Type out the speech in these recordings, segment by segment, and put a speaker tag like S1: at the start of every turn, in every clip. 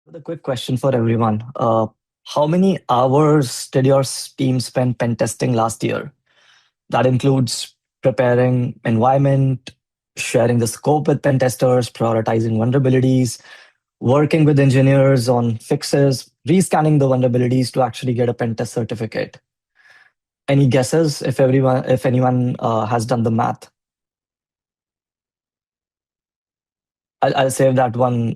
S1: With a quick question for everyone. How many hours did your team spend pen testing last year? That includes preparing environment, sharing the scope with pen testers, prioritizing vulnerabilities, working with engineers on fixes, rescanning the vulnerabilities to actually get a pen test certificate. Any guesses if anyone has done the math? I'll save that one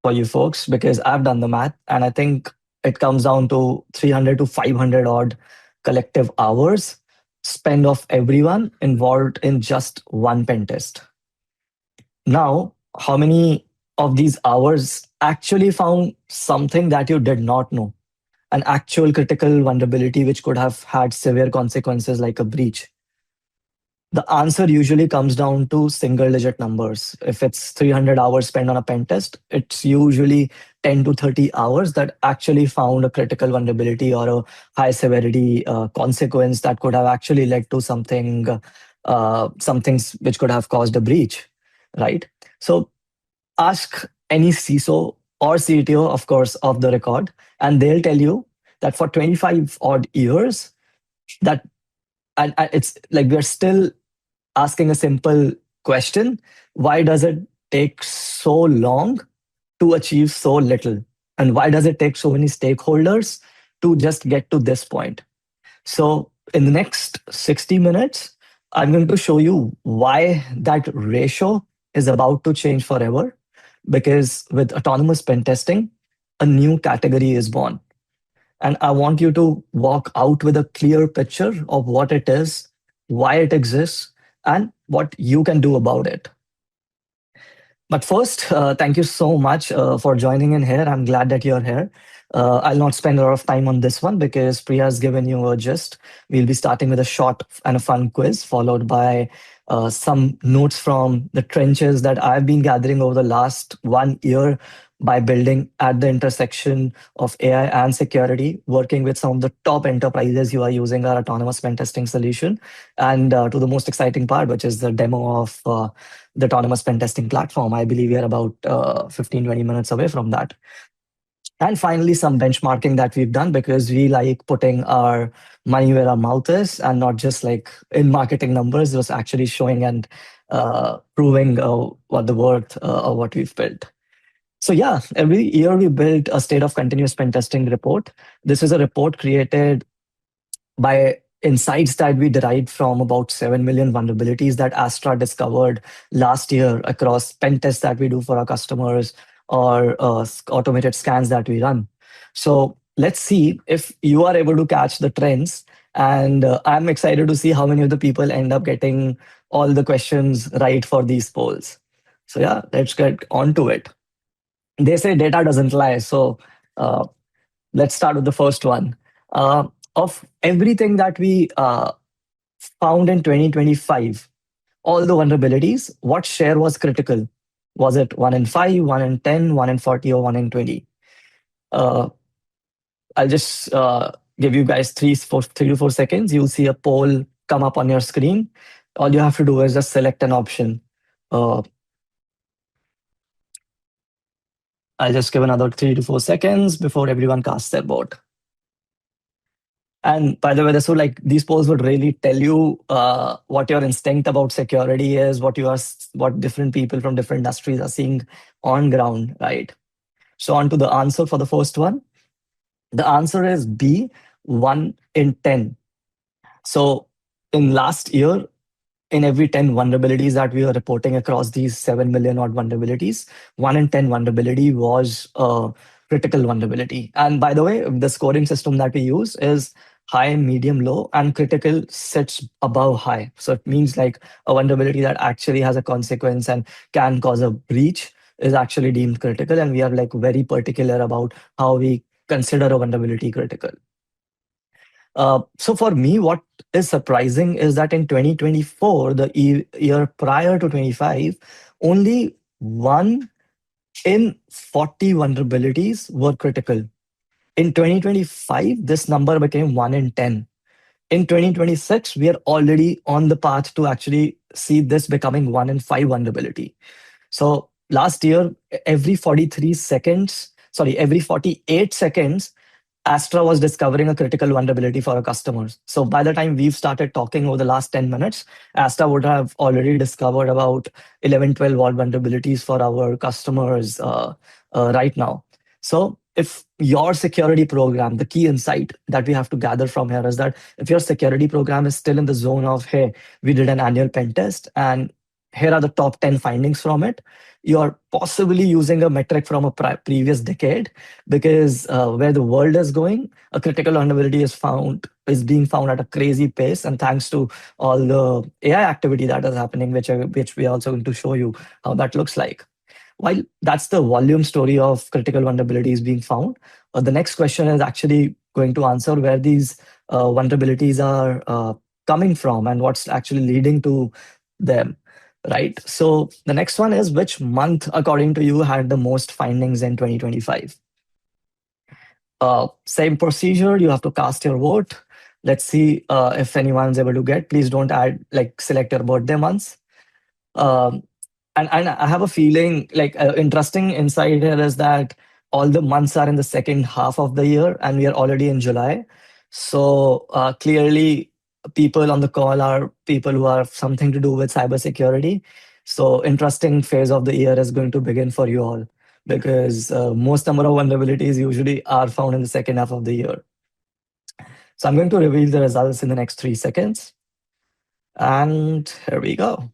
S1: for you folks because I've done the math and I think it comes down to 300 to 500 odd collective hours spent of everyone involved in just one pen test. Now, how many of these hours actually found something that you did not know? An actual critical vulnerability which could have had severe consequences like a breach. The answer usually comes down to single digit numbers. If it's 300 hours spent on a pen test, it's usually 10 to 30 hours that actually found a critical vulnerability or a high severity consequence that could have actually led to some things which could have caused a breach, right? So ask any CISO or CTO, of course, of the record, and they'll tell you that for 25 odd years, that and it's like we're still asking a simple question: why does it take so long to achieve so little? And why does it take so many stakeholders to just get to this point? So, in the next 60 minutes, I'm going to show you why that ratio is about to change forever. Because with autonomous pen testing, a new category is born. And I want you to walk out with a clear picture of what it is, why it exists, and what you can do about it. But first, thank you so much for joining in here. I'm glad that you're here. I'll not spend a lot of time on this one because Priya has given you a gist. We'll be starting with a short and a fun quiz, followed by some notes from the trenches that I've been gathering over the last 1 year by building at the intersection of AI and security, working with some of the top enterprises who are using our autonomous pen testing solution, and to the most exciting part, which is the demo of the autonomous pen testing platform. I believe we are about 15, 20 minutes away from that. And finally, some benchmarking that we've done because we like putting our money where our mouth is and not just like in marketing numbers, just actually showing and proving what the worth of what we've built. So yeah, every year we build a state of continuous pen testing report. This is a report created by insights that we derived from about 7 million vulnerabilities that Astra discovered last year across pen tests that we do for our customers or automated scans that we run. So let's see if you are able to catch the trends. And I'm excited to see how many of the people end up getting all the questions right for these polls. So yeah, let's get on to it. They say data doesn't lie. So uh, let's start with the first one. Of everything that we found in 2025, all the vulnerabilities, what share was critical? Was it 1 in 5, 1 in 10, 1 in 40, or 1 in 20? Uh, I'll just give you guys 3 to 4 seconds. You'll see a poll come up on your screen. All you have to do is just select an option. Uh, I'll just give another 3 to 4 seconds before everyone casts their vote. And by the way, so like these polls would really tell you what your instinct about security is, what different people from different industries are seeing on ground, right? So on to the answer for the first one. The answer is B, 1 in 10. So in last year, in every 10 vulnerabilities that we were reporting across these 7 million odd vulnerabilities, 1 in 10 vulnerability was a critical vulnerability. And by the way, the scoring system that we use is high, medium, low, and critical sits above high. So it means like a vulnerability that actually has a consequence and can cause a breach is actually deemed critical. And we are like very particular about how we consider a vulnerability critical. So for me, what is surprising is that in 2024, the year prior to 25, only 1 in 40 vulnerabilities were critical. In 2025, this number became 1 in 10. In 2026, we are already on the path to actually see this becoming 1 in 5 vulnerability. So last year, every 43 seconds, sorry, every 48 seconds, Astra was discovering a critical vulnerability for our customers. So by the time we've started talking over the last 10 minutes, Astra would have already discovered about 11, 12 odd vulnerabilities for our customers right now. So if your security program, the key insight that we have to gather from here is that if your security program is still in the zone of, hey, we did an annual pen test and here are the top 10 findings from it, you're possibly using a metric from a previous decade, because where the world is going, a critical vulnerability is being found at a crazy pace, and thanks to all the AI activity that is happening, which we are also going to show you how that looks like. While that's the volume story of critical vulnerabilities being found, the next question is actually going to answer where these vulnerabilities are coming from and what's actually leading to them. Right. So the next one is, which month, according to you, had the most findings in 2025? Same procedure. You have to cast your vote. Let's see if anyone's able to get. Please don't add like select your birthday months. Um, and I have a feeling like interesting insight here is that all the months are in the second half of the year, and we are already in July. So clearly, people on the call are people who have something to do with cybersecurity. So interesting phase of the year is going to begin for you all, because most number of vulnerabilities usually are found in the second half of the year. So I'm going to reveal the results in the next 3 seconds. And here we go.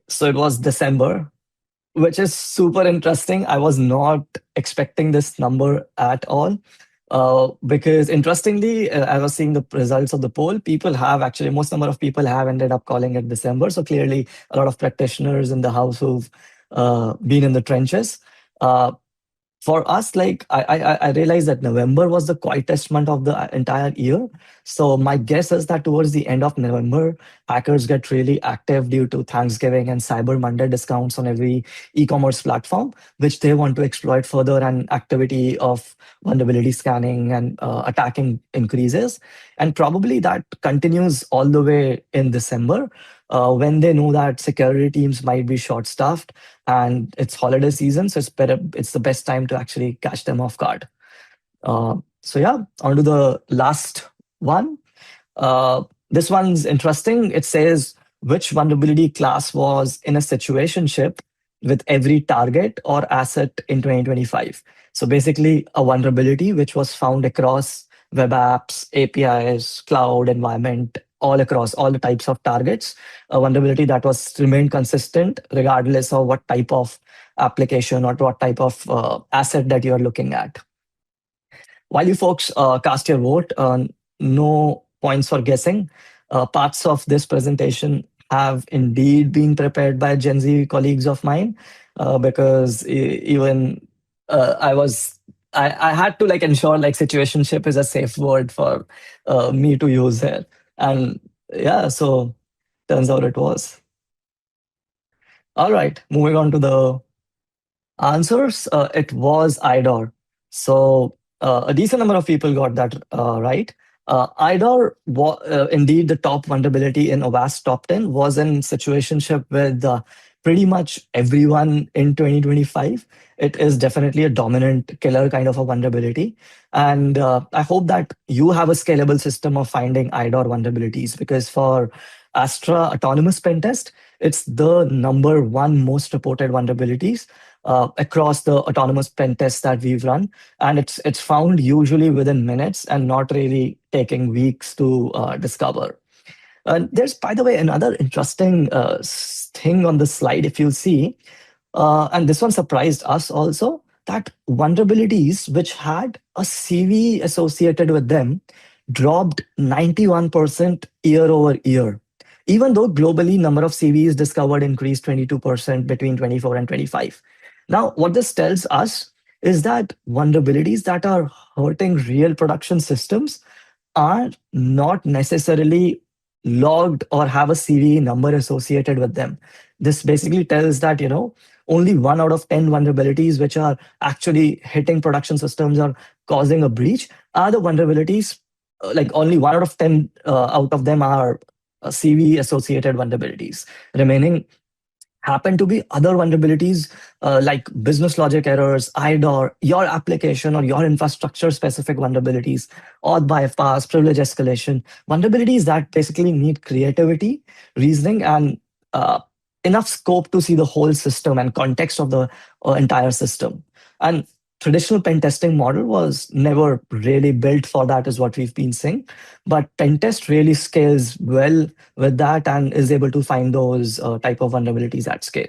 S1: So it was December, which is super interesting. I was not expecting this number at all. Because interestingly, I was seeing the results of the poll. People have actually, most number of people have ended up calling it December. So clearly, a lot of practitioners in the house who've been in the trenches. For us, like I realized that November was the quietest month of the entire year. So my guess is that towards the end of November, hackers get really active due to Thanksgiving and Cyber Monday discounts on every e-commerce platform, which they want to exploit further, and activity of vulnerability scanning and attacking increases. And probably that continues all the way in December, when they know that security teams might be short-staffed and it's holiday season, so it's the best time to actually catch them off guard. So yeah, on to the last one. This one's interesting. It says, which vulnerability class was in a situationship with every target or asset in 2025? So basically, a vulnerability which was found across web apps, APIs, cloud environment, all across all the types of targets. A vulnerability that was remained consistent regardless of what type of application or what type of asset that you are looking at. While you folks cast your vote, no points for guessing. Parts of this presentation have indeed been prepared by Gen Z colleagues of mine, because even I was I had to like ensure like situationship is a safe word for me to use here, and yeah, so turns out it was. All right, moving on to the answers, it was IDOR. So a decent number of people got that right. IDOR, indeed, the top vulnerability in OWASP top 10 was in situationship with pretty much everyone in 2025. It is definitely a dominant killer kind of a vulnerability. And I hope that you have a scalable system of finding IDOR vulnerabilities, because for Astra Autonomous Pentest, it's the number one most reported vulnerabilities across the autonomous pen tests that we've run, and it's found usually within minutes and not really taking weeks to discover. And there's, by the way, another interesting thing on the slide. If you see, and this one surprised us also, that vulnerabilities which had a CV associated with them dropped 91% year over year. Even though globally number of CVs discovered increased 22% between 24 and 25. Now, what this tells us is that vulnerabilities that are hurting real production systems are not necessarily logged or have a CV number associated with them. This basically tells that, only 1 out of 10 vulnerabilities which are actually hitting production systems or causing a breach are the vulnerabilities, like only 1 out of 10 out of them are CV associated vulnerabilities. Remaining happen to be other vulnerabilities like business logic errors, IDOR, your application or your infrastructure specific vulnerabilities, auth bypass, privilege escalation, vulnerabilities that basically need creativity, reasoning, and uh, enough scope to see the whole system and context of the entire system. And traditional pen testing model was never really built for that, is what we've been saying. But pen test really scales well with that and is able to find those type of vulnerabilities at scale.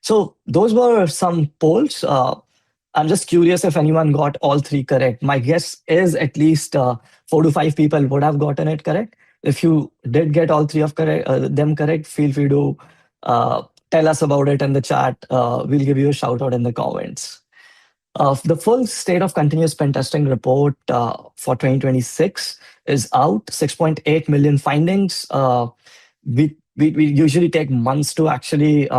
S1: So those were some polls. I'm just curious if anyone got all three correct. My guess is at least 4 to 5 people would have gotten it correct. If you did get all three of them correct, feel free to uh, tell us about it in the chat. We'll give you a shout out in the comments. The full state of continuous pen testing report for 2026 is out. 6.8 million findings. We usually take months to actually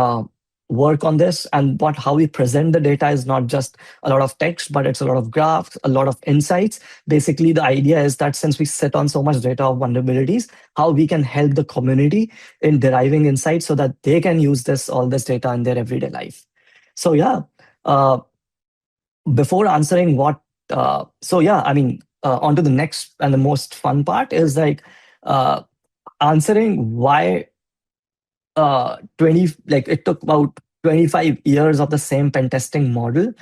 S1: work on this, and what how we present the data is not just a lot of text, but it's a lot of graphs, a lot of insights. Basically, the idea is that since we sit on so much data of vulnerabilities, how we can help the community in deriving insights so that they can use this all this data in their everyday life. So yeah, uh, before answering what so yeah, I mean, on to the next and the most fun part is like uh, answering why 20 like it took about 25 years of the same pen testing model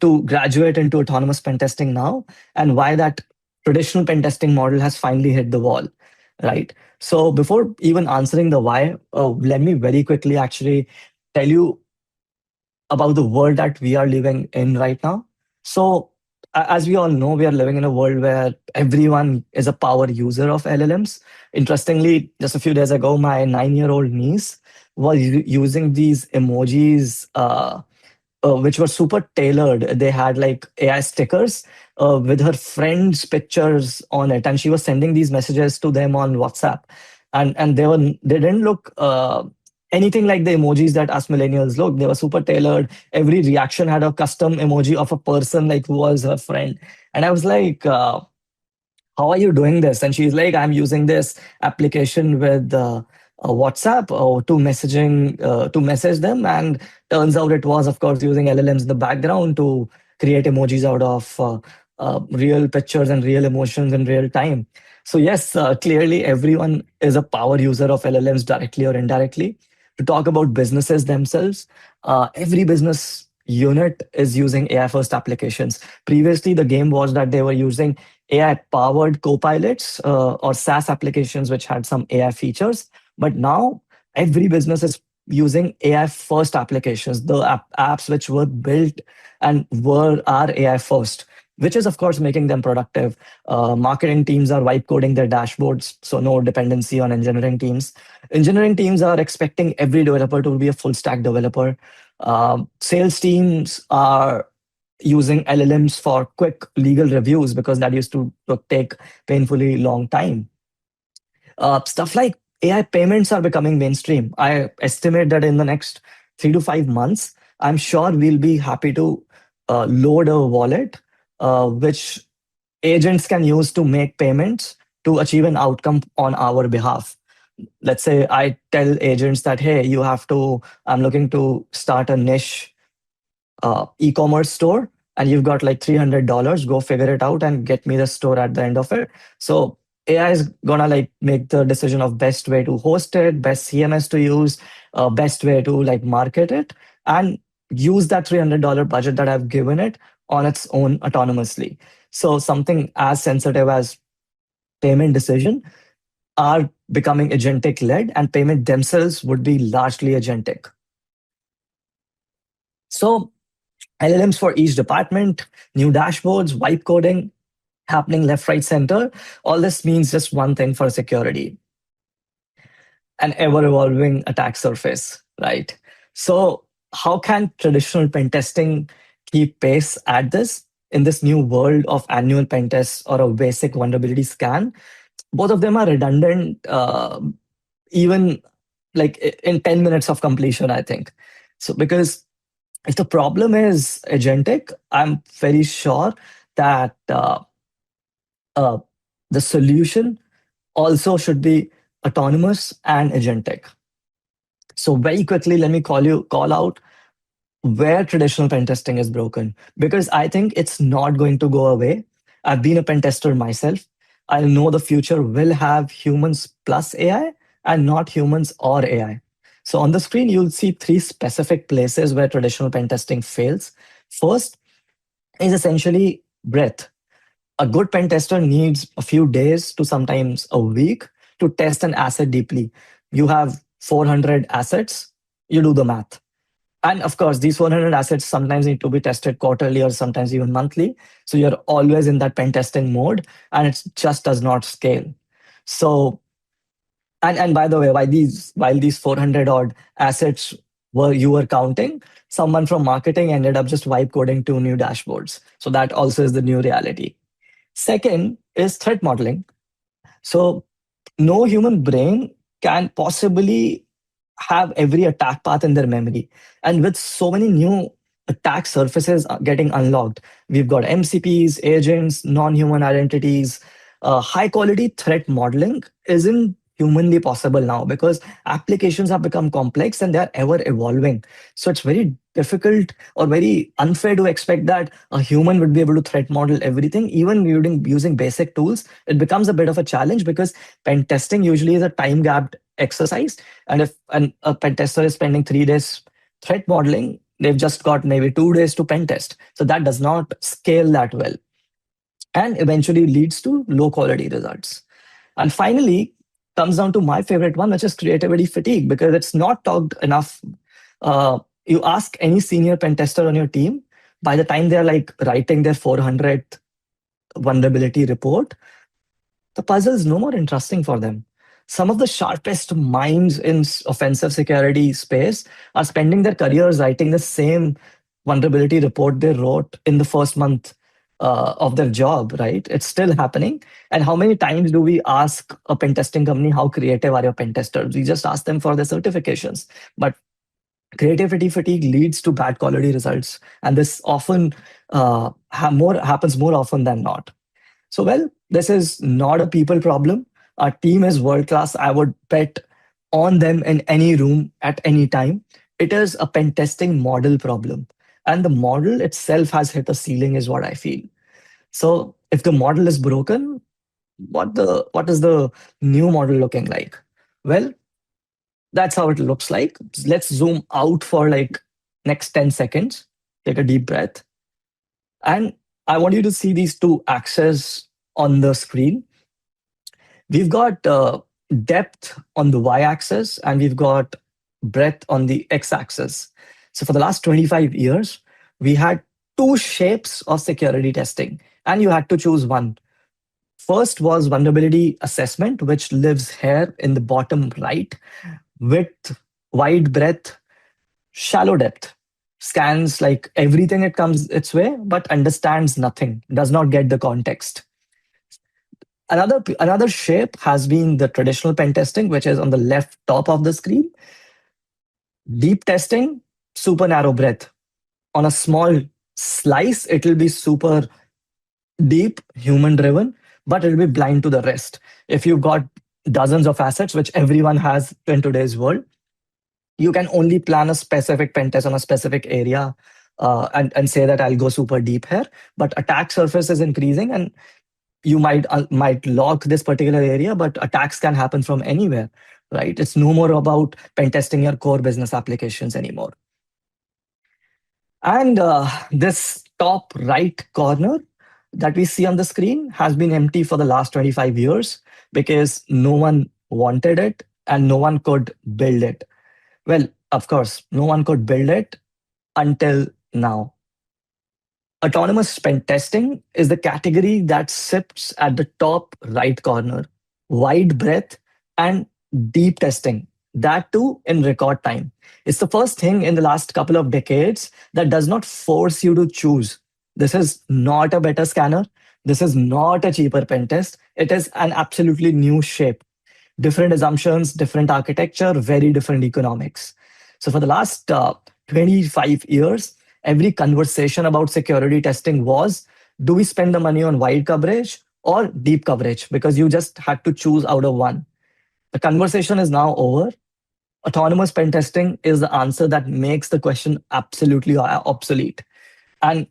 S1: to graduate into autonomous pen testing now, and why that traditional pen testing model has finally hit the wall, right? So before even answering the why, let me very quickly actually tell you about the world that we are living in right now. So, as we all know, we are living in a world where everyone is a power user of LLMs. Interestingly, just a few days ago, my 9-year-old niece was using these emojis which were super tailored. They had like AI stickers with her friends' pictures on it, and she was sending these messages to them on WhatsApp. And they didn't look anything like the emojis that us millennials look. They were super tailored. Every reaction had a custom emoji of a person like who was her friend. And I was like, how are you doing this? And she's like, I'm using this application with WhatsApp to message them. And turns out it was, of course, using LLMs in the background to create emojis out of real pictures and real emotions in real time. So yes, clearly everyone is a power user of LLMs directly or indirectly. To talk about businesses themselves, every business unit is using AI first applications. Previously, the game was that they were using AI powered copilots or SaaS applications which had some AI features. But now every business is using AI first applications, the apps which were built and are AI first, which is of course making them productive. Marketing teams are wipe coding their dashboards, so no dependency on engineering teams. Engineering teams are expecting every developer to be a full stack developer. Sales teams are using LLMs for quick legal reviews because that used to take painfully long time. Stuff like AI payments are becoming mainstream. I estimate that in the next 3 to 5 months, I'm sure we'll be happy to load a wallet which agents can use to make payments to achieve an outcome on our behalf. Let's say I tell agents that, hey, I'm looking to start a niche e-commerce store, and you've got like $300, go figure it out and get me the store at the end of it. So AI is gonna like make the decision of best way to host it, best CMS to use, best way to like market it, and use that $300 budget that I've given it on its own autonomously. So something as sensitive as payment decision are becoming agentic led, and payment themselves would be largely agentic. So LLMs for each department, new dashboards, wipe coding happening left, right, center. All this means just one thing for security: an ever evolving attack surface, right? So, how can traditional pen testing keep pace at this in this new world of annual pen tests or a basic vulnerability scan? Both of them are redundant, even like in 10 minutes of completion, I think. So, because if the problem is agentic, I'm very sure that uh, the solution also should be autonomous and agentic. So very quickly, let me call out where traditional pen testing is broken, because I think it's not going to go away. I've been a pen tester myself. I know the future will have humans plus AI and not humans or AI. So on the screen, you'll see three specific places where traditional pen testing fails. First is essentially breadth. A good pen tester needs a few days to sometimes a week to test an asset deeply. You have 400 assets, you do the math. And of course, these 400 assets sometimes need to be tested quarterly or sometimes even monthly. So you're always in that pen testing mode and it just does not scale. So, and by the way, while these 400 odd assets were counting, someone from marketing ended up just vibe coding two new dashboards. So that also is the new reality. Second is threat modeling. So no human brain can possibly have every attack path in their memory. And with so many new attack surfaces getting unlocked, we've got MCPs, agents, non human identities. High quality threat modeling isn't humanly possible now because applications have become complex and they are ever evolving. So it's very difficult or very unfair to expect that a human would be able to threat model everything, even using basic tools. It becomes a bit of a challenge because pen testing usually is a time gapped exercise. And if a pen tester is spending 3 days threat modeling, they've just got maybe 2 days to pen test. So that does not scale that well and eventually leads to low quality results. And finally, comes down to my favorite one, which is creativity fatigue, because it's not talked enough. You ask any senior pen tester on your team, by the time they're like writing their 400th vulnerability report, the puzzle is no more interesting for them. Some of the sharpest minds in offensive security space are spending their careers writing the same vulnerability report they wrote in the first month of their job, right? It's still happening. And how many times do we ask a pen testing company, how creative are your pen testers? We just ask them for their certifications. But creativity fatigue leads to bad quality results. And this often happens more often than not. So, well, this is not a people problem. Our team is world class. I would bet on them in any room at any time. It is a pen testing model problem. And the model itself has hit a ceiling, is what I feel. So, if the model is broken, what is the new model looking like? Well, that's how it looks like. Let's zoom out for like next 10 seconds. Take a deep breath. And I want you to see these two axes on the screen. We've got depth on the y-axis and we've got breadth on the x-axis. So for the last 25 years, we had two shapes of security testing, and you had to choose one. First was vulnerability assessment, which lives here in the bottom right, width, wide breadth, shallow depth. Scans like everything it comes its way, but understands nothing, does not get the context. Another shape has been the traditional pen testing, which is on the left top of the screen. Deep testing, super narrow breadth. On a small slice, it will be super deep, human driven, but it'll be blind to the rest. If you've got dozens of assets, which everyone has in today's world, you can only plan a specific pen test on a specific area and say that I'll go super deep here. But attack surface is increasing, and you might lock this particular area, but attacks can happen from anywhere, right? It's no more about pen testing your core business applications anymore. And this top right corner that we see on the screen has been empty for the last 25 years because no one wanted it and no one could build it. Well, of course, no one could build it until now. Autonomous Pentesting is the category that sits at the top right corner. Wide breadth and deep testing, that too in record time. It's the first thing in the last couple of decades that does not force you to choose. This is not a better scanner. This is not a cheaper pen test. It is an absolutely new shape. Different assumptions, different architecture, very different economics. So for the last 25 years, every conversation about security testing was, do we spend the money on wide coverage or deep coverage? Because you just had to choose out of one. The conversation is now over. autonomous pen testing is the answer that makes the question absolutely obsolete. And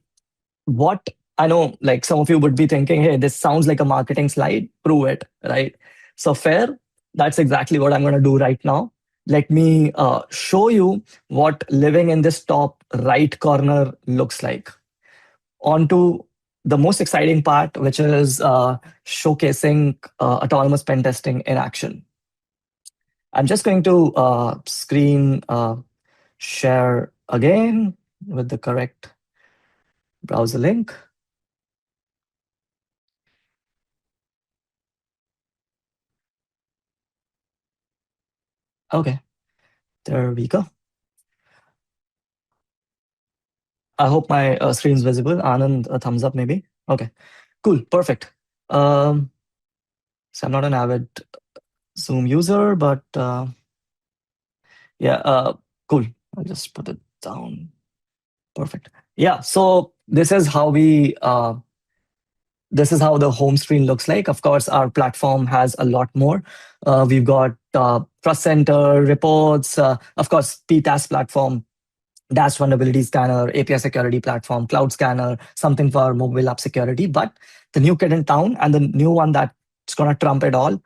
S1: what I know, like some of you would be thinking, hey, this sounds like a marketing slide, prove it, right? So, fair, that's exactly what I'm going to do right now. Let me show you what living in this top right corner looks like. On to the most exciting part, which is showcasing autonomous pen testing in action. I'm just going to screen share again with the correct browser link. Okay, there we go. I hope my screen's visible. Anand, a thumbs up maybe. Okay, cool, perfect. Um, so I'm not an avid Zoom user, but yeah, cool. I'll just put it down. Perfect. Yeah, so this is how the home screen looks like. Of course, our platform has a lot more. We've got Trust Center, reports, of course, PTAS platform, DAST vulnerability scanner, API security platform, cloud scanner, something for mobile app security. But the new kid in town and the new one that's going to trump it all,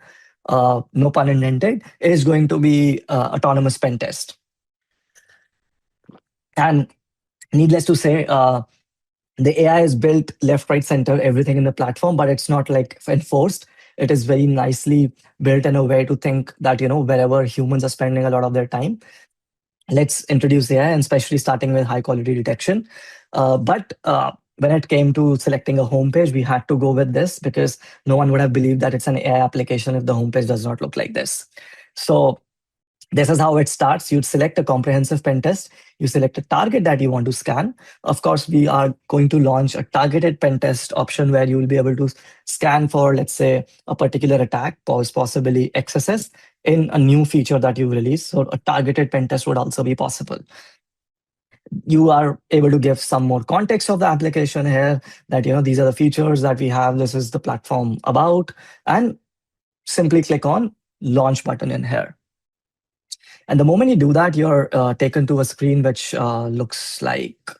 S1: no pun intended, is going to be autonomous pen test. And needless to say, the AI is built left, right, center, everything in the platform, but it's not like enforced. It is very nicely built in a way to think that, wherever humans are spending a lot of their time, let's introduce AI, and especially starting with high quality detection. But when it came to selecting a homepage, we had to go with this because no one would have believed that it's an AI application if the homepage does not look like this. So this is how it starts. You'd select a comprehensive pen test. You select a target that you want to scan. Of course, we are going to launch a targeted pen test option where you will be able to scan for, let's say, a particular attack, possibly XSS, in a new feature that you release. So a targeted pen test would also be possible. You are able to give some more context of the application here, that these are the features that we have, this is the platform about, and simply click on launch button in here. And the moment you do that, you're taken to a screen which looks like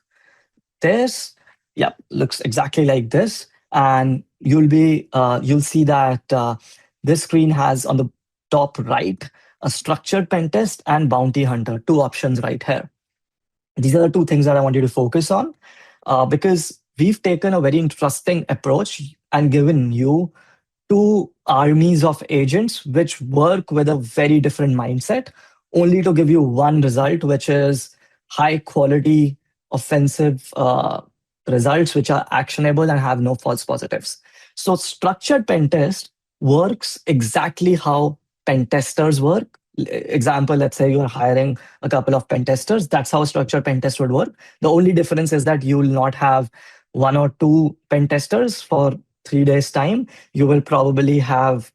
S1: this. Yeah, looks exactly like this. And you'll see that this screen has on the top right a structured pen test and bounty hunter, two options right here. These are the two things that I want you to focus on, because we've taken a very interesting approach and given you two armies of agents which work with a very different mindset, only to give you one result, which is high quality offensive results which are actionable and have no false positives. So structured pen test works exactly how pen testers work. Example, let's say you're hiring a couple of pen testers. That's how structured pen test would work. The only difference is that you will not have one or two pen testers for 3 days time. You will probably have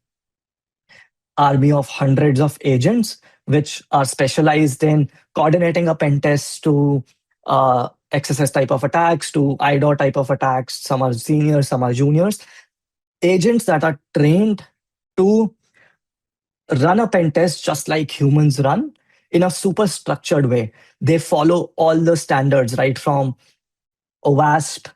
S1: army of hundreds of agents which are specialized in coordinating a pen test to XSS type of attacks, to IDOR type of attacks. Some are seniors, some are juniors. Agents that are trained to run a pen test just like humans run in a super structured way. They follow all the standards, right from OWASP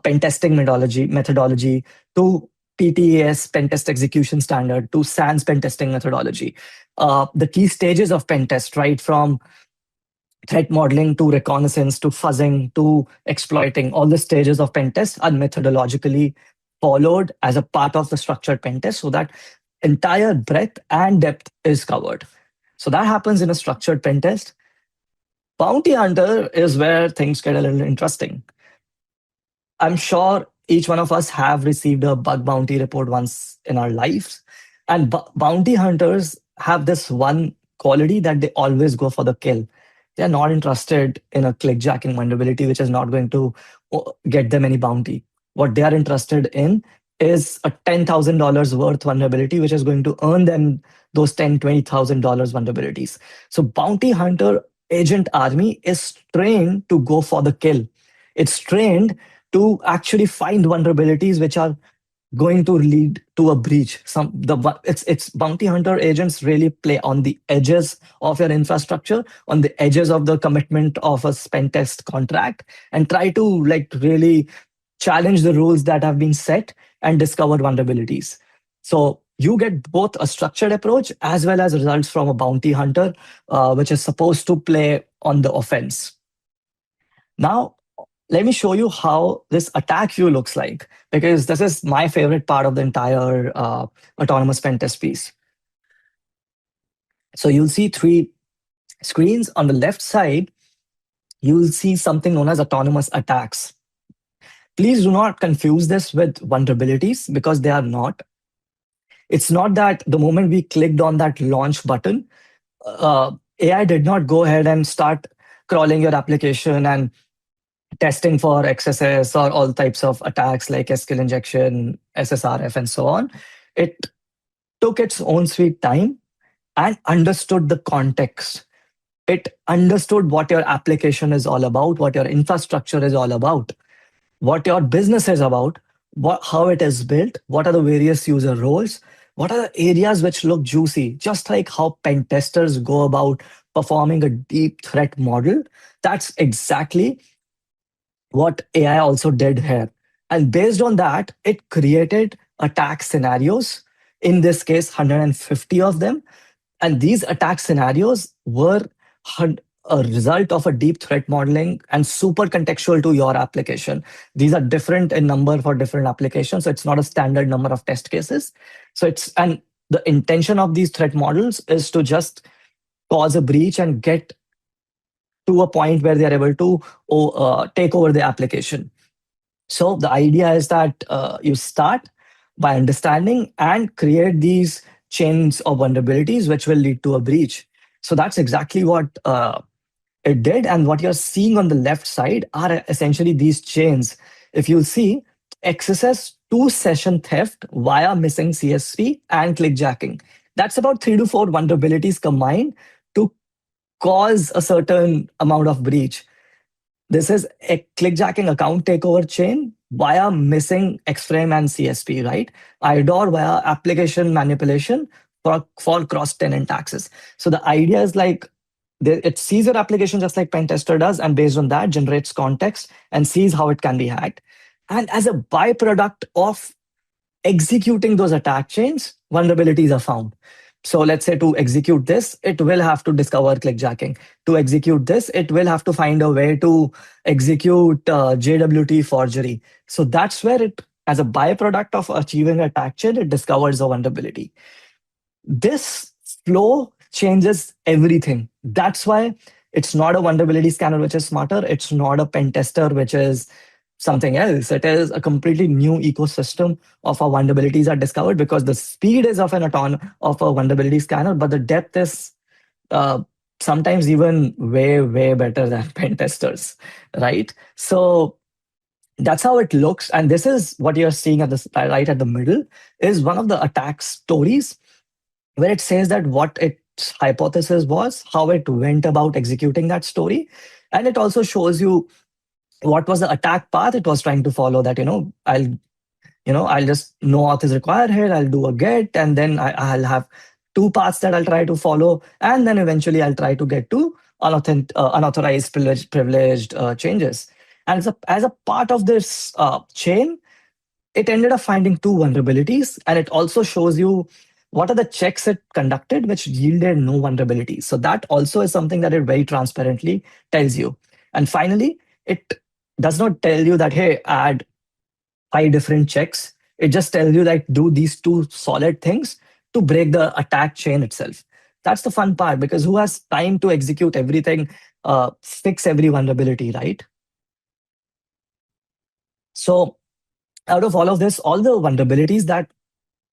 S1: pen testing methodology to PTAS pen test execution standard to SANS pen testing methodology. The key stages of pen test, right from threat modeling to reconnaissance to fuzzing to exploiting, all the stages of pen test are methodologically followed as a part of the structured pen test, so that entire breadth and depth is covered. So that happens in a structured pen test. Bounty hunter is where things get a little interesting. I'm sure each one of us have received a bug bounty report once in our lives. And bounty hunters have this one quality that they always go for the kill. They're not interested in a clickjacking vulnerability, which is not going to get them any bounty. What they are interested in is a $10,000 worth vulnerability, which is going to earn them those $20,000 vulnerabilities. So bounty hunter agent army is trained to go for the kill. It's trained to actually find vulnerabilities which are going to lead to a breach. It's bounty hunter agents really play on the edges of your infrastructure, on the edges of the commitment of a spend test contract, and try to like really challenge the rules that have been set and discover vulnerabilities. So you get both a structured approach as well as results from a bounty hunter, which is supposed to play on the offense. Now, let me show you how this attack view looks like, because this is my favorite part of the entire autonomous pen test piece. So you'll see three screens. On the left side, you'll see something known as autonomous attacks. Please do not confuse this with vulnerabilities because they are not. It's not that the moment we clicked on that launch button, AI did not go ahead and start crawling your application and testing for XSS or all types of attacks like SQL injection, SSRF, and so on. It took its own sweet time and understood the context. It understood what your application is all about, what your infrastructure is all about, what your business is about, how it is built, what are the various user roles, what are the areas which look juicy, just like how pen testers go about performing a deep threat model. That's exactly what AI also did here. And based on that, it created attack scenarios, in this case, 150 of them. And these attack scenarios were a result of a deep threat modeling and super contextual to your application. These are different in number for different applications. So it's not a standard number of test cases. And the intention of these threat models is to just cause a breach and get to a point where they are able to take over the application. So the idea is that you start by understanding and create these chains of vulnerabilities, which will lead to a breach. So that's exactly what it did. And what you're seeing on the left side are essentially these chains. If you'll see, XSS to session theft via missing CSV and clickjacking. That's about 3 to 4 vulnerabilities combined to cause a certain amount of breach. This is a clickjacking account takeover chain via missing Xframe and CSP, right? IDOR via application manipulation for cross-tenant access. So the idea is like it sees your application just like pen tester does, and based on that generates context and sees how it can be hacked. And as a byproduct of executing those attack chains, vulnerabilities are found. So let's say to execute this, it will have to discover clickjacking. To execute this, it will have to find a way to execute JWT forgery. So that's where it, as a byproduct of achieving a attack chain, it discovers a vulnerability. This flow changes everything. That's why it's not a vulnerability scanner which is smarter. It's not a pen tester which is something else. It is a completely new ecosystem of how vulnerabilities are discovered, because the speed is of of a vulnerability scanner, but the depth is uh, sometimes even way better than pen testers, right? So that's how it looks. And this is what you're seeing at the right at the middle is one of the attack stories where it says that what its hypothesis was, how it went about executing that story. And it also shows you what was the attack path it was trying to follow, that I'll just no auth is required here, I'll do a get, and then I'll have two paths that I'll try to follow, and then eventually I'll try to get to unauthorized privileged changes. And as a part of this chain, it ended up finding two vulnerabilities, and it also shows you what are the checks it conducted which yielded no vulnerabilities. So that also is something that it very transparently tells you. And finally, it does not tell you that, hey, add 5 different checks. It just tells you that do these two solid things to break the attack chain itself. That's the fun part, because who has time to execute everything, fix every vulnerability, right? So out of all of this, all the vulnerabilities that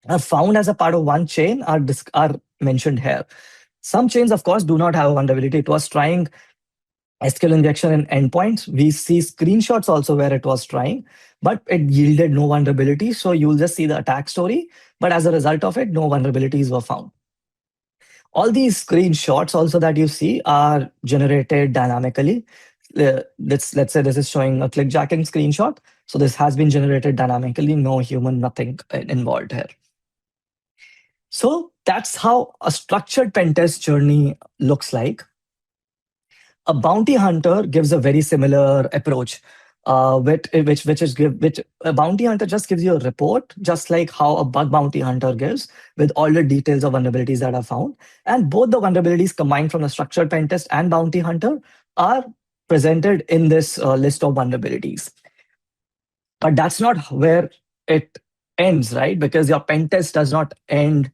S1: are found as a part of one chain are mentioned here. Some chains, of course, do not have a vulnerability. It was trying SQL injection and endpoints. We see screenshots also where it was trying, but it yielded no vulnerability. So you'll just see the attack story, but as a result of it, no vulnerabilities were found. All these screenshots also that you see are generated dynamically. let's say this is showing a clickjacking screenshot. So this has been generated dynamically, no human, nothing involved here. So that's how a structured pen test journey looks like. A bounty hunter gives a very similar approach, which a bounty hunter just gives you a report, just like how a bug bounty hunter gives, with all the details of vulnerabilities that are found. And both the vulnerabilities combined from the structured pen test and bounty hunter are presented in this list of vulnerabilities. But that's not where it ends, right? Because your pen test does not end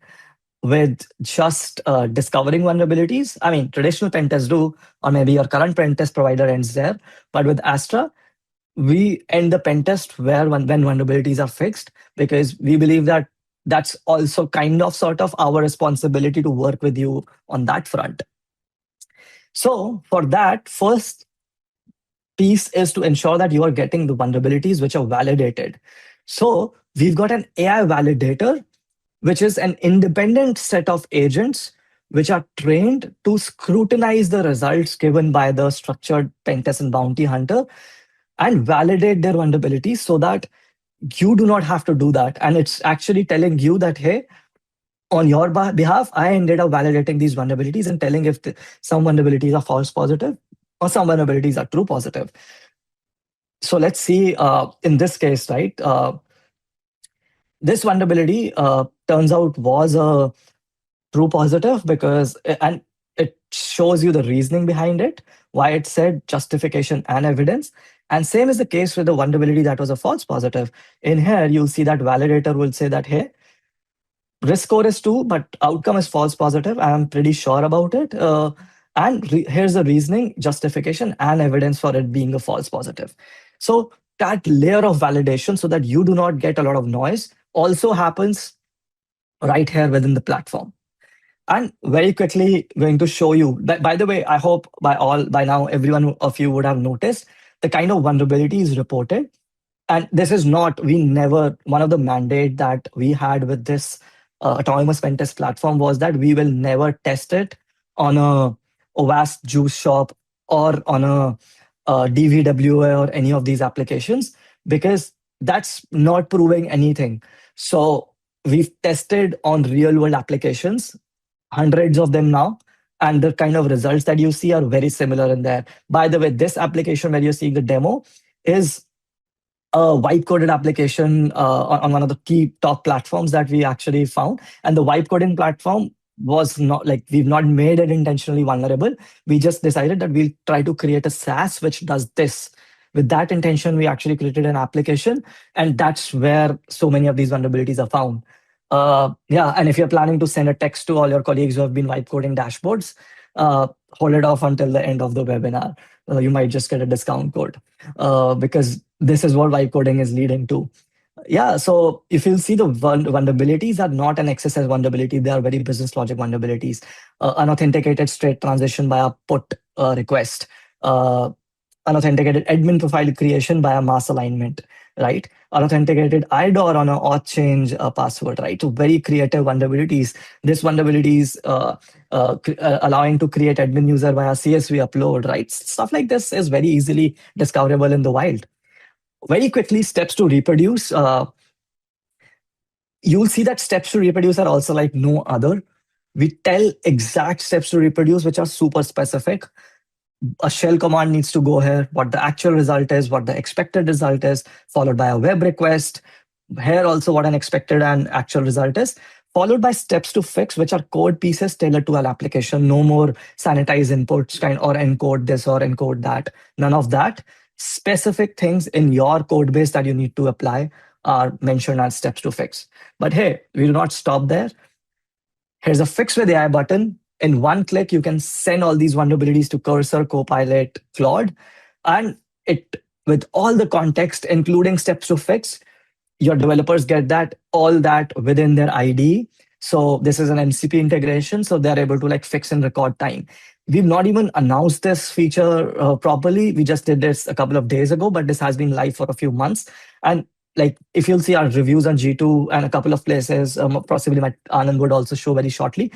S1: with just discovering vulnerabilities. I mean, traditional pen tests do, or maybe your current pen test provider ends there. But with Astra, we end the pen test when vulnerabilities are fixed, because we believe that that's also kind of sort of our responsibility to work with you on that front. So for that, first piece is to ensure that you are getting the vulnerabilities which are validated. So we've got an AI validator, which is an independent set of agents which are trained to scrutinize the results given by the structured pentest and bounty hunter and validate their vulnerabilities, so that you do not have to do that. And it's actually telling you that, hey, on your behalf, I ended up validating these vulnerabilities and telling if some vulnerabilities are false positive or some vulnerabilities are true positive. So let's see, in this case, right? This vulnerability turns out was a true positive, because and it shows you the reasoning behind it, why it said justification and evidence. And same is the case with the vulnerability that was a false positive. In here, you'll see that validator will say that, hey, risk score is 2, but outcome is false positive. I'm pretty sure about it. And here's the reasoning, justification, and evidence for it being a false positive. So that layer of validation, so that you do not get a lot of noise, also happens right here within the platform. And very quickly going to show you that, by the way, I hope by now everyone of you would have noticed the kind of vulnerabilities reported. And this is not, we never, one of the mandate that we had with this autonomous pen test platform was that we will never test it on a OWASP juice shop or on a DVWA or any of these applications, because that's not proving anything. So we've tested on real world applications, hundreds of them now, and the kind of results that you see are very similar in there. By the way, this application where you're seeing the demo is a white coded application on one of the key top platforms that we actually found. And the white coding platform was not like, we've not made it intentionally vulnerable. We just decided that we'll try to create a SaaS which does this. With that intention, we actually created an application, and that's where so many of these vulnerabilities are found. Yeah, and if you're planning to send a text to all your colleagues who have been vibe coding dashboards, hold it off until the end of the webinar. You might just get a discount code, because this is what vibe coding is leading to. Yeah, so if you'll see, the vulnerabilities are not an XSS vulnerability, they are very business logic vulnerabilities. Unauthenticated straight transition by a put request. Unauthenticated admin profile creation by a mass alignment, right? Unauthenticated IDOR on an auth change password, right? So very creative vulnerabilities. This vulnerabilities allowing to create admin user via CSV upload, right? Stuff like this is very easily discoverable in the wild. Very quickly, steps to reproduce. You'll see that steps to reproduce are also like no other. We tell exact steps to reproduce, which are super specific. A shell command needs to go here, what the actual result is, what the expected result is, followed by a web request. Here also what an expected and actual result is, followed by steps to fix, which are code pieces tailored to an application. No more sanitize inputs kind or encode this or encode that. None of that. Specific things in your code base that you need to apply are mentioned as steps to fix. But hey, we do not stop there. Here's a fix with AI button. In one click, you can send all these vulnerabilities to Cursor, Copilot, Claude, and it, with all the context, including steps to fix, your developers get that, all that within their IDE. So this is an MCP integration, so they're able to like fix in record time. We've not even announced this feature properly. We just did this a couple of days ago, but this has been live for a few months. And like, if you'll see our reviews on G2 and a couple of places, possibly my Anand would also show very shortly,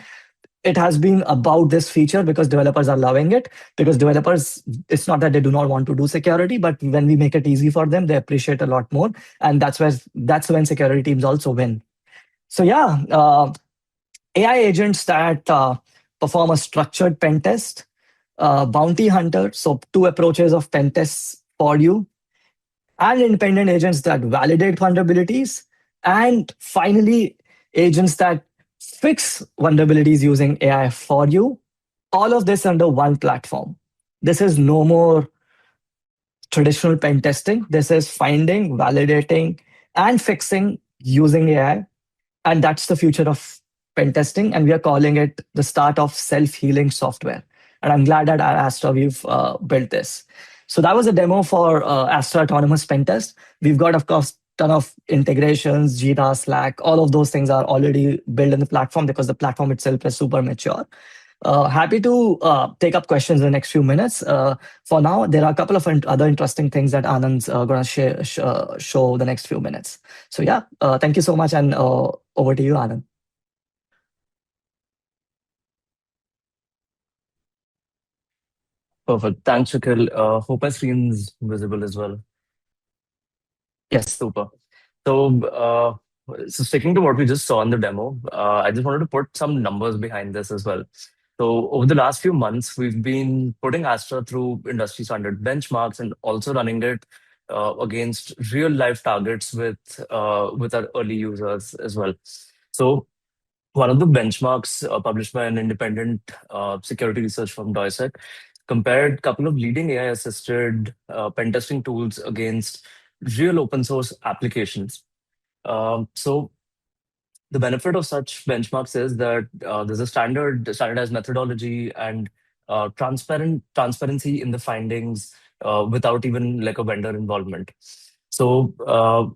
S1: it has been about this feature because developers are loving it. Because developers, it's not that they do not want to do security, but when we make it easy for them, they appreciate a lot more. And that's when security teams also win. So yeah, AI agents that perform a structured pen test, bounty hunter, so two approaches of pen tests for you, and independent agents that validate vulnerabilities, and finally, agents that fix vulnerabilities using AI for you. All of this under one platform. This is no more traditional pen testing. This is finding, validating, and fixing using AI. And that's the future of pen testing. And we are calling it the start of self healing software. And I'm glad that at Astra we've built this. So that was a demo for Astra Autonomous Pentest. We've got, of course, ton of integrations, Jira, Slack, all of those things are already built in the platform because the platform itself is super mature. Happy to take up questions in the next few minutes. For now, there are a couple of other interesting things that Anand's going to show the next few minutes. So yeah, thank you so much, and over to you, Anand.
S2: Perfect. Thanks, Shikhil. Hope my screen's visible as well.
S1: Yes.
S2: Super. So, sticking to what we just saw in the demo, I just wanted to put some numbers behind this as well. So, over the last few months, we've been putting Astra through industry standard benchmarks and also running it against real life targets with our early users as well. So, one of the benchmarks published by an independent security research firm, DOISEC, compared a couple of leading AI-assisted pen testing tools against real open source applications. So the benefit of such benchmarks is that there's a standardized methodology and transparency in the findings without even like a vendor involvement. So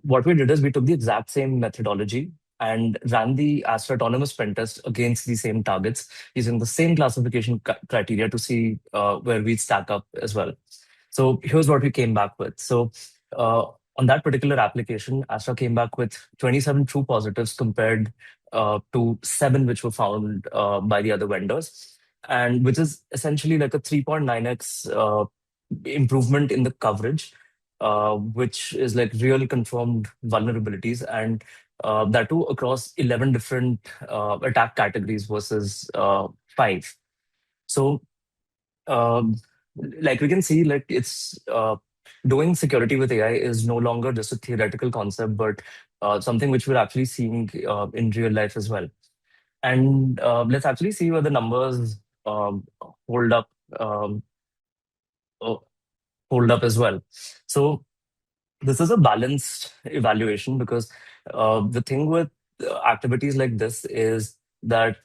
S2: what we did is we took the exact same methodology and ran the Astra Autonomous Pentest against the same targets using the same classification criteria to see where we stack up as well. So here's what we came back with. So uh, on that particular application, Astra came back with 27 true positives compared to seven which were found by the other vendors, and which is essentially like a 3.9x improvement in the coverage, which is like real confirmed vulnerabilities, and that too across 11 different attack categories versus five. So um, like we can see, like it's doing security with AI is no longer just a theoretical concept, but something which we're actually seeing in real life as well. And let's actually see where the numbers um, hold up um, uh, hold up as well. So this is a balanced evaluation because the thing with activities like this is that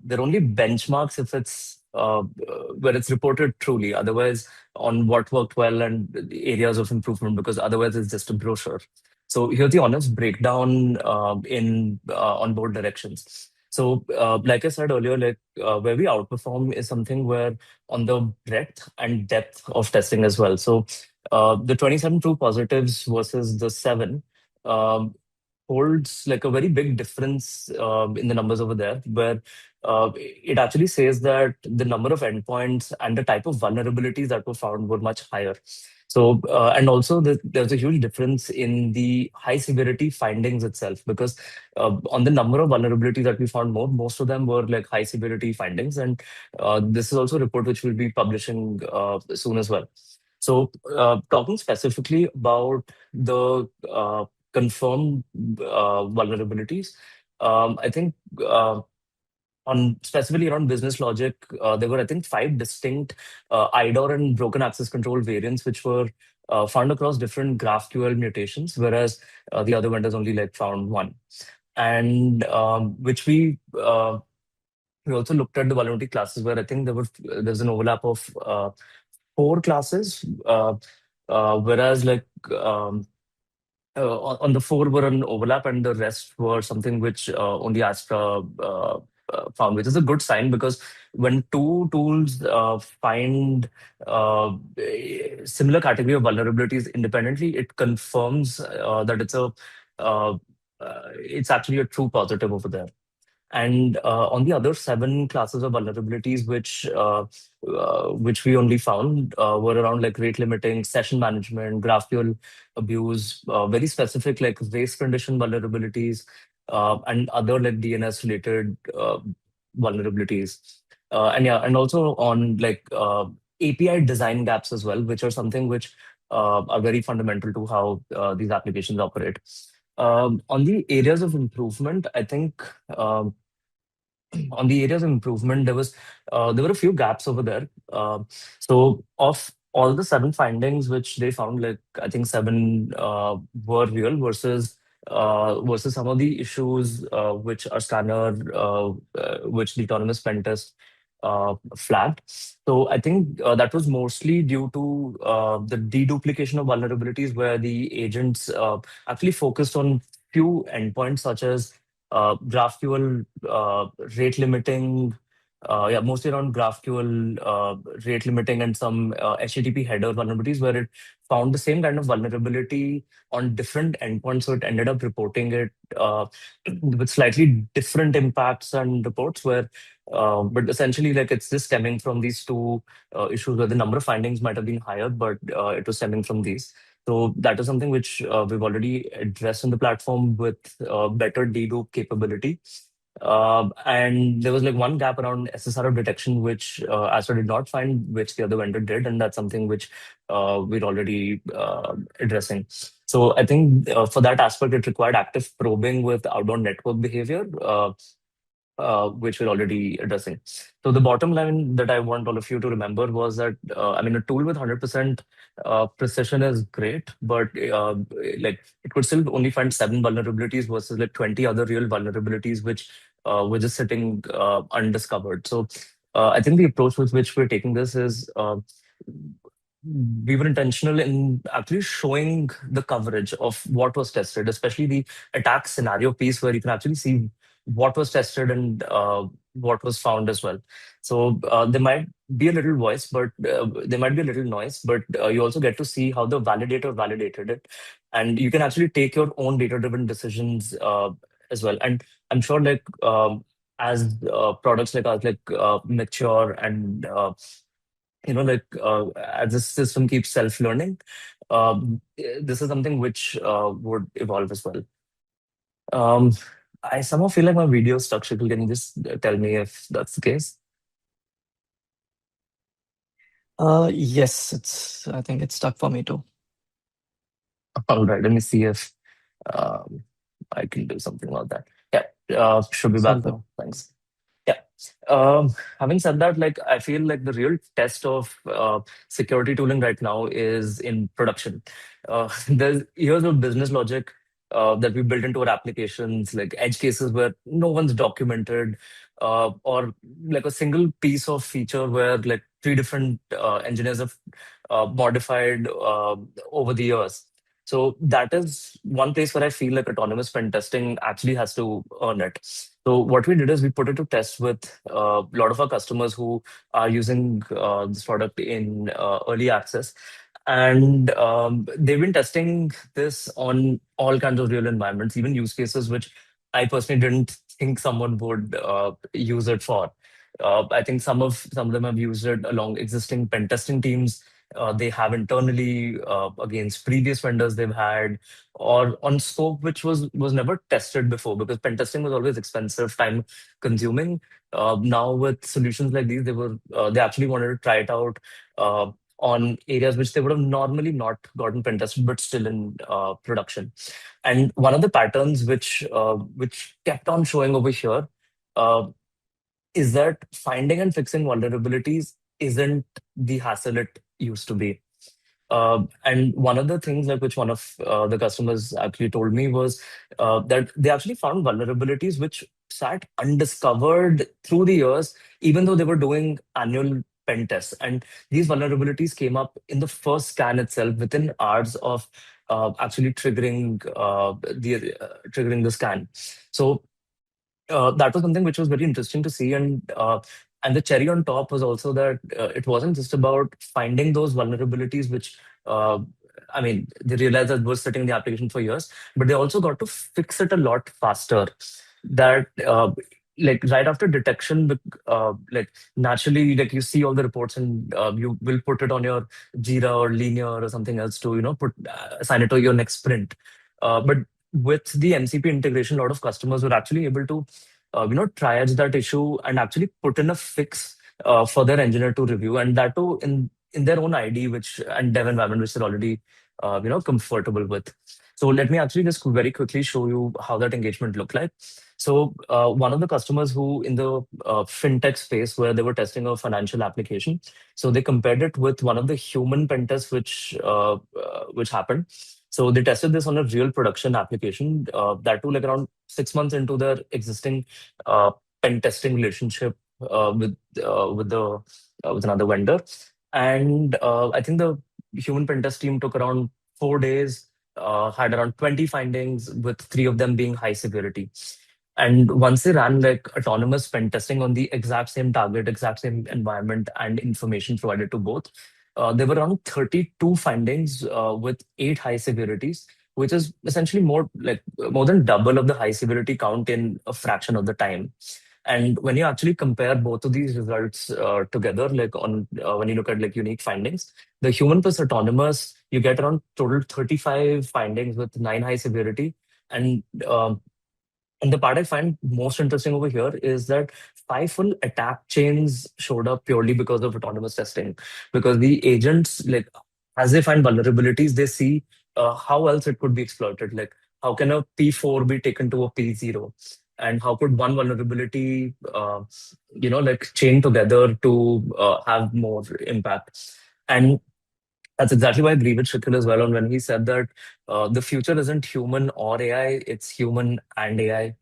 S2: they're only benchmarks if it's where it's reported truly. Otherwise, on what worked well and the areas of improvement, because otherwise it's just a brochure. So here's the honest breakdown in on-board directions. So, like I said earlier, like where we outperform is something where on the breadth and depth of testing as well. So the 27 true positives versus the seven um, holds like a very big difference in the numbers over there, where it actually says that the number of endpoints and the type of vulnerabilities that were found were much higher. So, and also there's a huge difference in the high severity findings itself, because on the number of vulnerabilities that we found most of them were like high severity findings. And this is also a report which we'll be publishing soon as well. So, talking specifically about the confirmed vulnerabilities, I think on specifically around business logic, there were I think five distinct IDOR and broken access control variants which were found across different GraphQL mutations, whereas the other vendors only like found one. And which we also looked at the vulnerability classes where I think there's an overlap of four classes, whereas like on the four were an overlap and the rest were something which only Astra found, which is a good sign because when two tools find similar category of vulnerabilities independently, it confirms that uh, it's actually a true positive over there. And on the other seven classes of vulnerabilities, which we only found were around like rate limiting, session management, GraphQL abuse, very specific like race condition vulnerabilities, and other like DNS related vulnerabilities. And yeah, and also on like API design gaps as well, which are something which are very fundamental to how these applications operate. On the areas of improvement, I think on the areas of improvement, there were a few gaps over there. So of all the seven findings which they found, like I think seven were real versus some of the issues which our scanner, which the autonomous pen test flagged. So I think that was mostly due to the deduplication of vulnerabilities, where the agents actually focused on few endpoints such as GraphQL rate limiting, yeah, mostly around GraphQL rate limiting and some HTTP header vulnerabilities, where it found the same kind of vulnerability on different endpoints. So it ended up reporting it with slightly different impacts and reports, but essentially, like it's just stemming from these two issues where the number of findings might have been higher, but it was stemming from these. So that is something which we've already addressed in the platform with better dedupe capability. And there was like one gap around SSRF detection, which Astra did not find, which the other vendor did, and that's something which we're already addressing. So I think for that aspect, it required active probing with outbound network behavior. Which we're already addressing. So the bottom line that I want all of you to remember was that I mean a tool with 100% precision is great, but like it could still only find seven vulnerabilities versus like 20 other real vulnerabilities which were just sitting undiscovered. So I think the approach with which we're taking this is we were intentional in actually showing the coverage of what was tested, especially the attack scenario piece, where you can actually see what was tested and what was found as well. So there might be a little voice, but there might be a little noise, but you also get to see how the validator validated it. And you can actually take your own data-driven decisions as well. And I'm sure like as products like ours like mature and like as the system keeps self-learning, this is something which would evolve as well. Um, I somehow feel like my video is stuck. Shikhil, can you just tell me if that's the case?
S1: Yes, I think it's stuck for me too.
S2: All right, let me see if um, I can do something about that. Yeah, should be
S1: It's all
S2: back
S1: good.
S2: now. Thanks. Yeah. Having said that, like I feel like the real test of security tooling right now is in production. There's years of business logic that we built into our applications, like edge cases where no one's documented, or like a single piece of feature where like three different engineers have modified over the years. So that is one place where I feel like autonomous pen testing actually has to earn it. So what we did is we put it to test with a lot of our customers who are using this product in early access. And they've been testing this on all kinds of real environments, even use cases which I personally didn't think someone would use it for. I think some of them have used it along existing pen testing teams. They have internally against previous vendors they've had, or on scope which was never tested before, because pen testing was always expensive, time consuming. Now with solutions like these, they actually wanted to try it out uh, on areas which they would have normally not gotten pen tested, but still in production. And one of the patterns which kept on showing over here uh, is that finding and fixing vulnerabilities isn't the hassle it used to be. And one of the things like which one of the customers actually told me was that they actually found vulnerabilities which sat undiscovered through the years, even though they were doing annual pen tests. And these vulnerabilities came up in the first scan itself within hours of actually triggering the scan. So that was something which was very interesting to see, and the cherry on top was also that it wasn't just about finding those vulnerabilities which uh, I mean they realized that was sitting in the application for years, but they also got to fix it a lot faster. That like right after detection, like naturally, like you see all the reports and you will put it on your Jira or Linear or something else to put assign it to your next sprint. But with the MCP integration, a lot of customers were actually able to triage that issue and actually put in a fix for their engineer to review, and that too in their own ID, which and dev environment which they're already comfortable with. So let me actually just very quickly show you how that engagement looked like. So one of the customers who in the fintech space where they were testing a financial application, so they compared it with one of the human pen tests which happened. So they tested this on a real production application that too like around 6 months into their existing pen testing relationship with the with another vendor, and I think the human pen test team took around 4 days, had around 20 findings, with three of them being high severity. And once they ran like autonomous pen testing on the exact same target, exact same environment, and information provided to both, there were around 32 findings with eight high severities, which is essentially more than double of the high severity count in a fraction of the time. And when you actually compare both of these results together, like on when you look at like unique findings, the human plus autonomous, you get around total 35 findings with nine high severity. And and the part I find most interesting over here is that five full attack chains showed up purely because of autonomous testing. Because the agents, like, as they find vulnerabilities, they see how else it could be exploited. Like, how can a P4 be taken to a P0? And how could one vulnerability, like chain together to have more impact? And that's exactly why I agree with Shikhil as well on when he said that the future isn't human or AI, it's human and AI.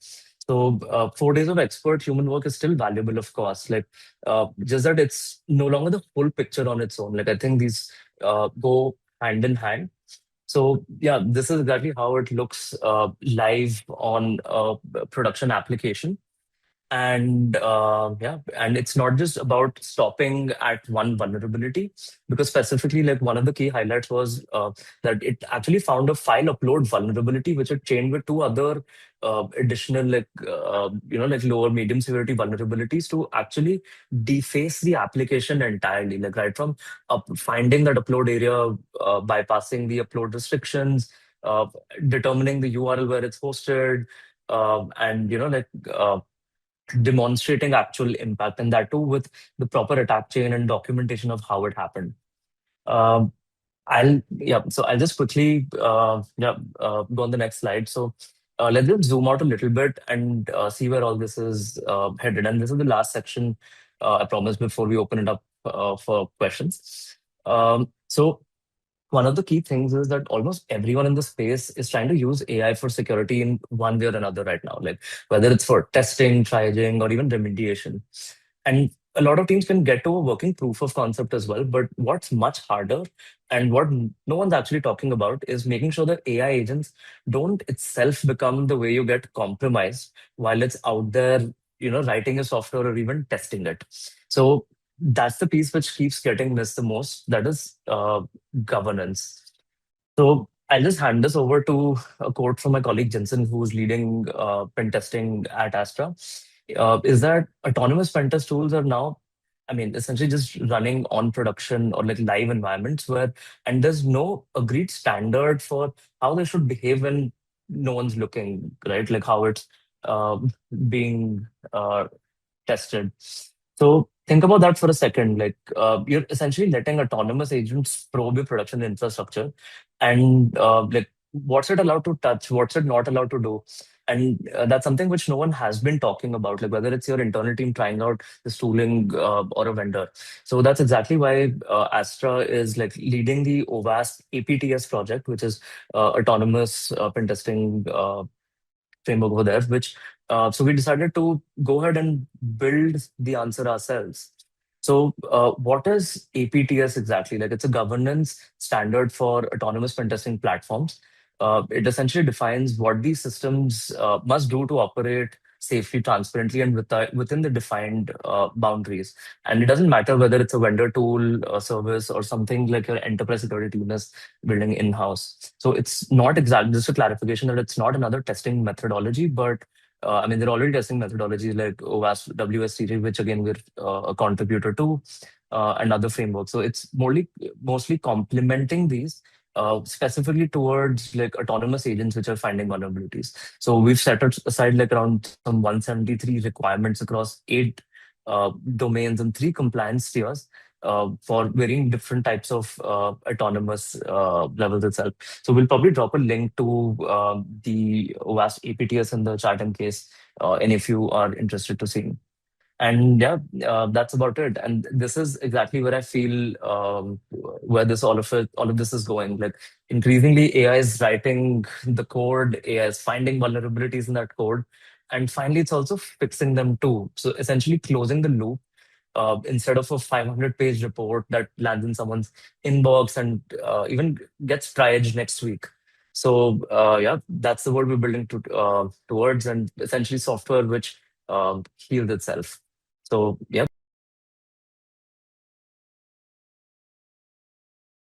S2: So 4 days of expert human work is still valuable, of course. Like just that it's no longer the full picture on its own. Like I think these go hand in hand. So yeah, this is exactly how it looks live on a production application. And yeah, and it's not just about stopping at one vulnerability, because specifically like one of the key highlights was that it actually found a file upload vulnerability which it chained with two other additional like lower medium severity vulnerabilities to actually deface the application entirely, like right from finding that upload area, bypassing the upload restrictions, uh, determining the URL where it's hosted, and demonstrating actual impact, and that too with the proper attack chain and documentation of how it happened. Um, so I'll just quickly go on the next slide. So let's just zoom out a little bit and see where all this is headed. And this is the last section I promised before we open it up for questions. So one of the key things is that almost everyone in the space is trying to use AI for security in one way or another right now, like whether it's for testing, triaging, or even remediation. And a lot of teams can get to a working proof of concept as well. But what's much harder and what no one's actually talking about is making sure that AI agents don't itself become the way you get compromised while it's out there, writing a software or even testing it. So that's the piece which keeps getting missed the most. That is governance. So I'll just hand this over to a quote from my colleague Jensen, who's leading pen testing at Astra. Is that autonomous pen test tools are now, I mean, essentially just running on production or like live environments where, and there's no agreed standard for how they should behave when no one's looking, right? Like how it's uh, being tested. So think about that for a second. Like you're essentially letting autonomous agents probe your production infrastructure, and like what's it allowed to touch, what's it not allowed to do, and that's something which no one has been talking about. Like whether it's your internal team trying out this tooling or a vendor. So that's exactly why Astra is like leading the OVAST APTS project, which is autonomous pen testing framework over there, which so we decided to go ahead and build the answer ourselves. So what is APTS exactly? Like it's a governance standard for autonomous pen testing platforms. It essentially defines what these systems must do to operate safely, transparently, and within the defined boundaries. And it doesn't matter whether it's a vendor tool, a service, or something like your enterprise security team is building in-house. So it's not exact, just a clarification that it's not another testing methodology, but I mean, they're already testing methodologies like OWASP, WSTG, which again we're a contributor to, and other frameworks. So it's mostly complementing these, specifically towards like autonomous agents which are finding vulnerabilities. So we've set aside like around some 173 requirements across eight domains and three compliance tiers for varying different types of autonomous levels itself. So we'll probably drop a link to the OWASP APTS in the chat in case any of you are interested to see. And yeah, that's about it. And this is exactly where I feel where all of this is going. Like increasingly, AI is writing the code, AI is finding vulnerabilities in that code, and finally, it's also fixing them too. So essentially, closing the loop instead of a 500-page report that lands in someone's inbox and even gets triaged next week. So yeah, that's the world we're building towards, and essentially software which heals itself. So yeah.